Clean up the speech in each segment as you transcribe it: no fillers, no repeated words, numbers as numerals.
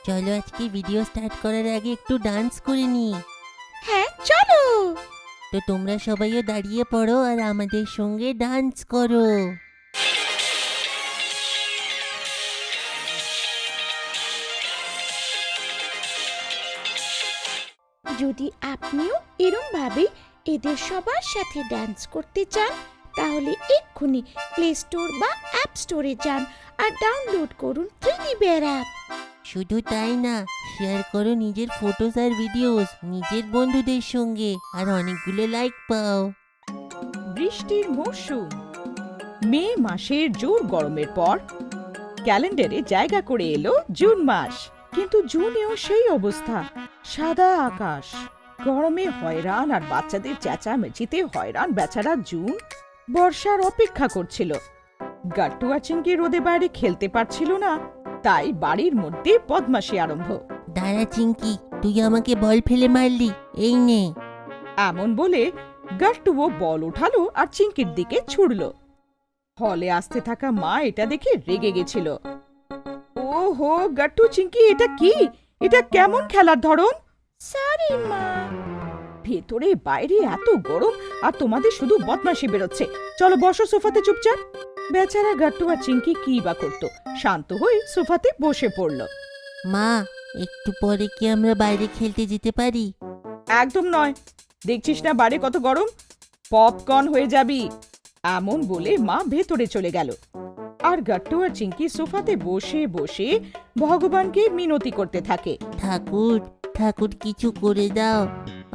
চলো আজকে video start করার আগে একটু ডান্স করে নি। হ্যাঁ চলো। তো তোমরা সবাইও দাঁড়িয়ে পড়ো আর আমাদের সঙ্গে ডান্স করো। যদি আপনিও এরম ভাবে এদের সবার সাথে ডান্স করতে চান তাহলে এক্ষুনি প্লে স্টোর বা অ্যাপ স্টোরে যান আর ডাউনলোড করুন 3D Bear অ্যাপ। শুধু তাই না, শেয়ার করো নিজের ফটোস আর ভিডিওস নিজের বন্ধুদের সঙ্গে আর অনেকগুলো লাইক পাও। বৃষ্টির মরশুম। মে মাসের জোর গরমের পর ক্যালেন্ডারে জায়গা করে এলো জুন মাস। কিন্তু জুনেও সেই অবস্থা, সাদা আকাশ, গরমে হয়রান আর বাচ্চাদের চেঁচামেচিতে হয়রান বেচারা জুন বর্ষার অপেক্ষা করছিল। গাট্টু আর চিংকি রোদে বাইরে খেলতে পারছিল না, তাই বাড়ির মধ্যে বদমাশি আরম্ভ। দাঁড়া চিঙ্কি, তুই আমাকে বল ফেলে মারলি, এই নে। এমন বলে গাট্টুও বল উঠালো আর চিংকির দিকে ছুড়ল। হলে আসতে থাকা মা এটা দেখে রেগে গেছিল। ওহো গাট্টু, চিংকি, এটা কি? এটা কেমন খেলার ধরন? সরি মা। ভেতরে বাইরে এত গরম আর তোমাদের শুধু বদমাশি বেরোচ্ছে। চলো বসো সোফাতে চুপচাপ। বেচারা গাট্টু আর চিংকি কি বা করতো, শান্ত হয়ে সোফাতে বসে পড়ল। মা, একটু পরে কি আমরা বাইরে খেলতে যেতে পারি? একদম নয়, দেখছিস না বাইরে কত গরম, পপকর্ন হয়ে যাবি। এমন বলে মা ভেতরে চলে গেল। আর গাট্টু আর চিংকি সোফাতে বসে বসে ভগবানকে মিনতি করতে থাকে। ঠাকুর, ঠাকুর কিছু করে দাও,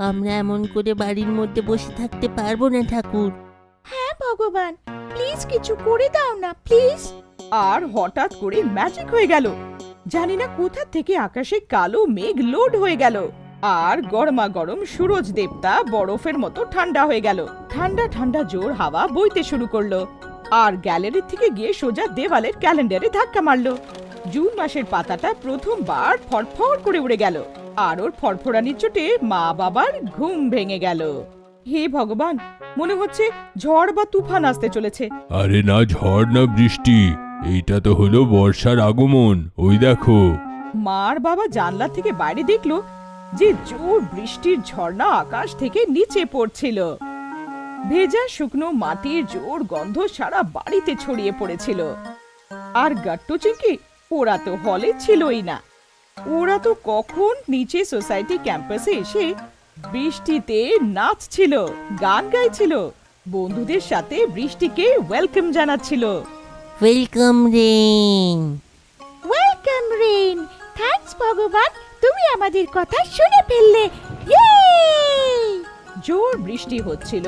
আমরা এমন করে বাড়ির মধ্যে বসে থাকতে পারবো না ঠাকুর। হ্যাঁ ভগবান, প্লিজ কিছু করে দাও না প্লিজ। আর হঠাৎ করে ম্যাজিক হয়ে গেল। জানি না কোথা থেকে আকাশে কালো মেঘ লোড হয়ে গেল আর গরমা গরম সূরজ দেবতা বরফের মতো ঠান্ডা হয়ে গেল। ঠান্ডা ঠান্ডা জোর হাওয়া বইতে শুরু করলো আর গ্যালারি থেকে গিয়ে সোজা দেওয়ালের ক্যালেন্ডারে ধাক্কা মারলো। জুন মাসের পাতাটা প্রথমবার ফড়ফড় করে উড়ে গেল আর ওর ফড়ফড়ানির চোটে মা বাবার ঘুম ভেঙে গেল। হে ভগবান, মনে হচ্ছে ঝড় বা তুফান আসতে চলেছে। আরে না, ঝড় না বৃষ্টি, এইটা তো হলো বর্ষার আগমন। ওই দেখো। মার বাবা জানলা থেকে বাইরে দেখলো যে জোর বৃষ্টির ঝর্ণা আকাশ থেকে নিচে পড়ছিল। ভেজা শুকনো মাটির জোর গন্ধ সারা বাড়িতে ছড়িয়ে পড়েছিল। আর গাট্টু চিংকি ওরা তো হলে ছিলই না। ওরা তো কখন নিচে সোসাইটি ক্যাম্পাসে এসে বৃষ্টিতে নাচছিল, গান গাইছিল, বন্ধুদের সাথে বৃষ্টিকে ওয়েলকাম জানাচ্ছিল। Welcome rain. Welcome rain. Thanks ভগবান, তুমি আমাদের কথা শুনে ফেললে। ইয়ে! জোর বৃষ্টি হচ্ছিল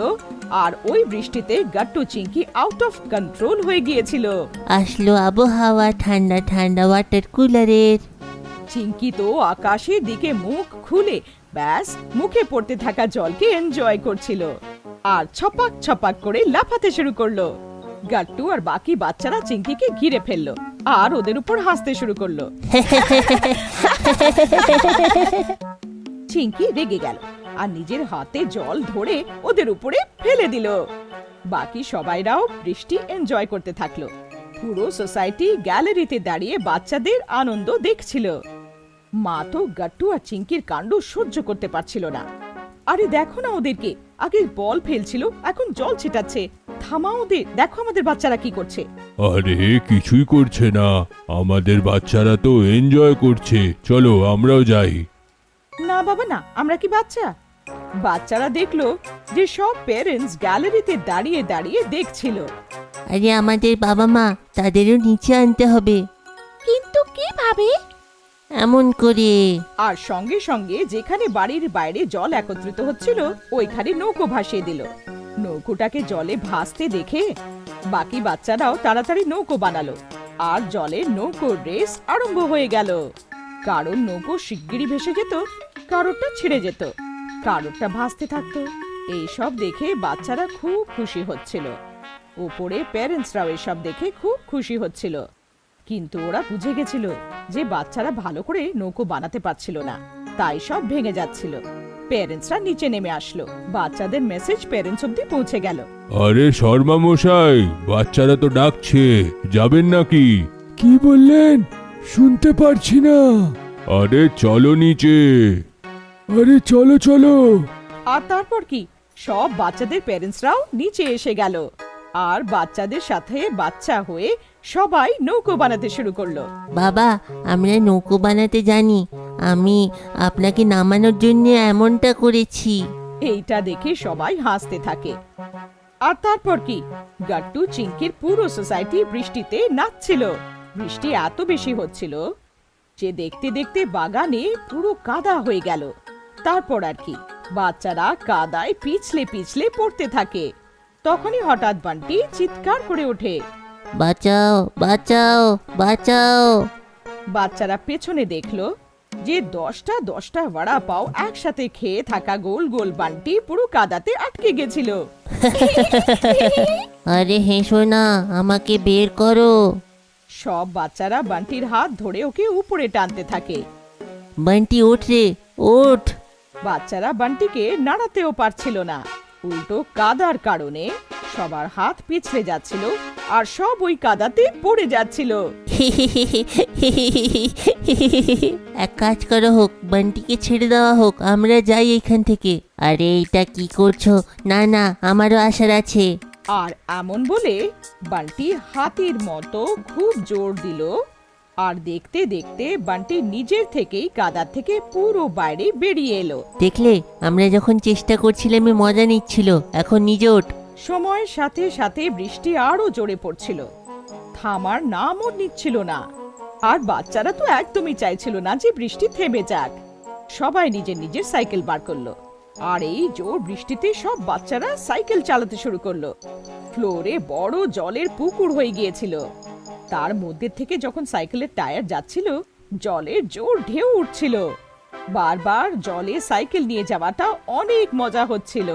আর ওই বৃষ্টিতে Gattu Chinki out of control হয়ে গিয়েছিল। আসলো আবহাওয়া ঠান্ডা ঠান্ডা ওয়াটার কুলারের। চিংকি তো আকাশের দিকে মুখ খুলে ব্যাস মুখে পড়তে থাকা জলকে এনজয় করছিল আর ছপাক ছপাক করে লাফাতে শুরু করলো। গাট্টু আর বাকি বাচ্চারা চিংকিকে ঘিরে ফেললো আর ওদের উপর হাসতে শুরু করলো। চিংকি রেগে গেল আর নিজের হাতে জল ধরে ওদের উপরে ফেলে দিল। বাকি সবাইরাও বৃষ্টি এনজয় করতে থাকলো। পুরো সোসাইটি গ্যালারিতে দাঁড়িয়ে বাচ্চাদের আনন্দ দেখছিল। মা তো গাট্টু আর চিংকির কাণ্ড সহ্য করতে পারছিল না। আরে দেখো না ওদেরকে, আগে বল ফেলছিল, এখন জল ছিটাচ্ছে। থামাও ওদের, দেখো আমাদের বাচ্চারা কি করছে। আরে কিছুই করছে না, আমাদের বাচ্চারা তো এনজয় করছে, চলো আমরাও যাই। না বাবা না, আমরা কি বাচ্চা? বাচ্চারা দেখলো যে সব প্যারেন্টস গ্যালারিতে দাঁড়িয়ে দাঁড়িয়ে দেখছিল। আরে আমাদের বাবা মা, তাদেরও নিচে আনতে হবে। কিন্তু কিভাবে? এমন করে। আর সঙ্গে সঙ্গে যেখানে বাড়ির বাইরে জল একত্রিত হচ্ছিল ওইখানে নৌকো ভাসিয়ে দিল। নৌকোটাকে জলে ভাসতে দেখে বাকি বাচ্চারাও তাড়াতাড়ি নৌকো বানালো আর জলে নৌকোর রেস আরম্ভ হয়ে গেল। কারোর নৌকো শিগগিরই ভেসে যেত, কারোরটা ছিঁড়ে যেত, কারোরটা ভাসতে থাকতো। এইসব দেখে বাচ্চারা খুব খুশি হচ্ছিল। ওপরে প্যারেন্টসরাও এসব দেখে খুব খুশি হচ্ছিল। কিন্তু ওরা বুঝে গেছিল যে বাচ্চারা ভালো করে নৌকো বানাতে পারছিল না, তাই সব ভেঙে যাচ্ছিল। প্যারেন্টসরা নিচে নেমে আসলো, বাচ্চাদের মেসেজ প্যারেন্টস অব্দি পৌঁছে গেল। আরে শর্মা মশাই, বাচ্চারা তো ডাকছে, যাবেন নাকি? কি বললেন? শুনতে পারছি না। আরে চলো নিচে, আরে চলো চলো। আর তারপর কি সব বাচ্চাদের প্যারেন্টসরাও নিচে এসে গেল আর বাচ্চাদের সাথে বাচ্চা হয়ে সবাই নৌকো বানাতে শুরু করলো। বাবা, আমরা নৌকো বানাতে জানি। আমি আপনাকে নামানোর জন্য এমনটা করেছি। এইটা দেখে সবাই হাসতে থাকে। আর তারপর কি গাট্টু চিংকির পুরো সোসাইটি বৃষ্টিতে নাচছিল। বৃষ্টি এত বেশি হচ্ছিল যে দেখতে দেখতে বাগানে পুরো কাদা হয়ে গেল। তারপর আর কি বাচ্চারা কাদায় পিছলে পিছলে পড়তে থাকে। তখনই হঠাৎ বান্টি চিৎকার করে ওঠে, বাঁচাও বাঁচাও বাঁচাও। বাচ্চারা পেছনে দেখলো যে 10টা বড়া পাও একসাথে খেয়ে থাকা গোল গোল বান্টি পুরো কাদাতে আটকে গেছিল। আরে হেসো না, আমাকে বের করো। সব বাচ্চারা বান্টির হাত ধরে ওকে উপরে টানতে থাকে। বান্টি ওঠ রে, ওঠ। বাচ্চারা বান্টিকে নাড়াতেও পারছিল না। উল্টো কাদার কারণে সবার হাত পিছলে যাচ্ছিল আর সব ওই কাদাতে পড়ে যাচ্ছিল। এক কাজ করা হোক, বান্টিকে ছেড়ে দেওয়া হোক, আমরা যাই এখান থেকে। আরে এটা কি করছো? না না, আমারও আসার আছে। আর এমন বলে বান্টি হাতির মতো খুব জোর দিল আর দেখতে দেখতে বান্টি নিজের থেকেই কাদা থেকে পুরো বাইরে বেরিয়ে এলো। দেখলে, আমরা যখন চেষ্টা করছিলাম মজা নিচ্ছিল, এখন নিজে ওঠ। সময়ের সাথে সাথে বৃষ্টি আরো জোরে পড়ছিল, থামার নামও নিচ্ছিল না। আর বাচ্চারা তো একদমই চাইছিল না যে বৃষ্টি থেমে যাক। সবাই নিজের নিজের সাইকেল বার করলো আর এই জোর বৃষ্টিতে সব বাচ্চারা সাইকেল চালাতে শুরু করলো। ফ্লোরে বড় জলের পুকুর হয়ে গিয়েছিল। তার মধ্যে থেকে যখন সাইকেলের টায়ার যাচ্ছিল, জলের জোর ঢেউ উঠছিল। বারবার জলে সাইকেল নিয়ে যাওয়াটা অনেক মজা হচ্ছিল।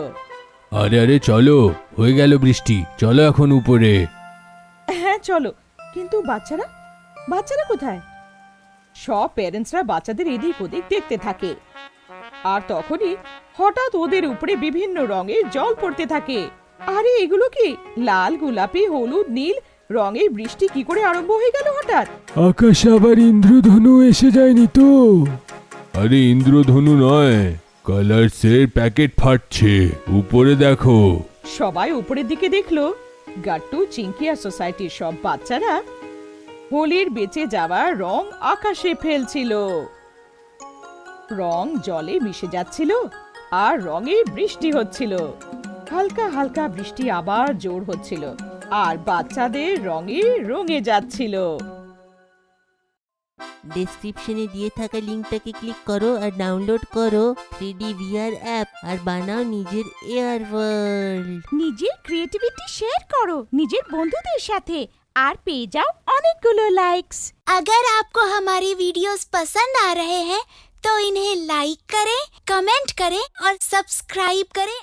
আরে আরে চলো, হয়ে গেল বৃষ্টি, চলো এখন উপরে। হ্যাঁ চলো, কিন্তু বাচ্চারা বাচ্চারা কোথায়? সব প্যারেন্টসরা বাচ্চাদের এদিক ওদিক দেখতে থাকে। আর তখনই হঠাৎ ওদের উপরে বিভিন্ন রঙের জল পড়তে থাকে। আরে এগুলো কি? লাল, গোলাপি, হলুদ, নীল রঙের বৃষ্টি কি করে আরম্ভ হয়ে গেল হঠাৎ? আকাশে আবার ইন্দ্রধনু এসে যায়নি তো? আরে ইন্দ্রধনু নয়, কালারসের প্যাকেট ফাটছে, উপরে দেখো। সবাই উপরের দিকে দেখলো। গাট্টু, চিংকি আর সোসাইটির সব বাচ্চারা হোলির বেঁচে যাওয়া রং আকাশে ফেলছিল। রং জলে মিশে যাচ্ছিল আর রঙে বৃষ্টি হচ্ছিল। হালকা হালকা বৃষ্টি আবার জোর হচ্ছিল আর বাচ্চাদের রঙে রঙে যাচ্ছিল। ডেসক্রিপশনে দিয়ে থাকা লিংকটাকে ক্লিক করো আর ডাউনলোড করো 3D VR অ্যাপ আর বানাও নিজের এয়ার ওয়ার্ল্ড। নিজের ক্রিয়েটিভিটি শেয়ার করো নিজের বন্ধুদের সাথে আর পেয়ে যাও অনেকগুলো লাইকস। अगर आपको हमारी वीडियोस पसंद आ रहे हैं तो इन्हें लाइक करें, कमेंट करें और सब्सक्राइब करें।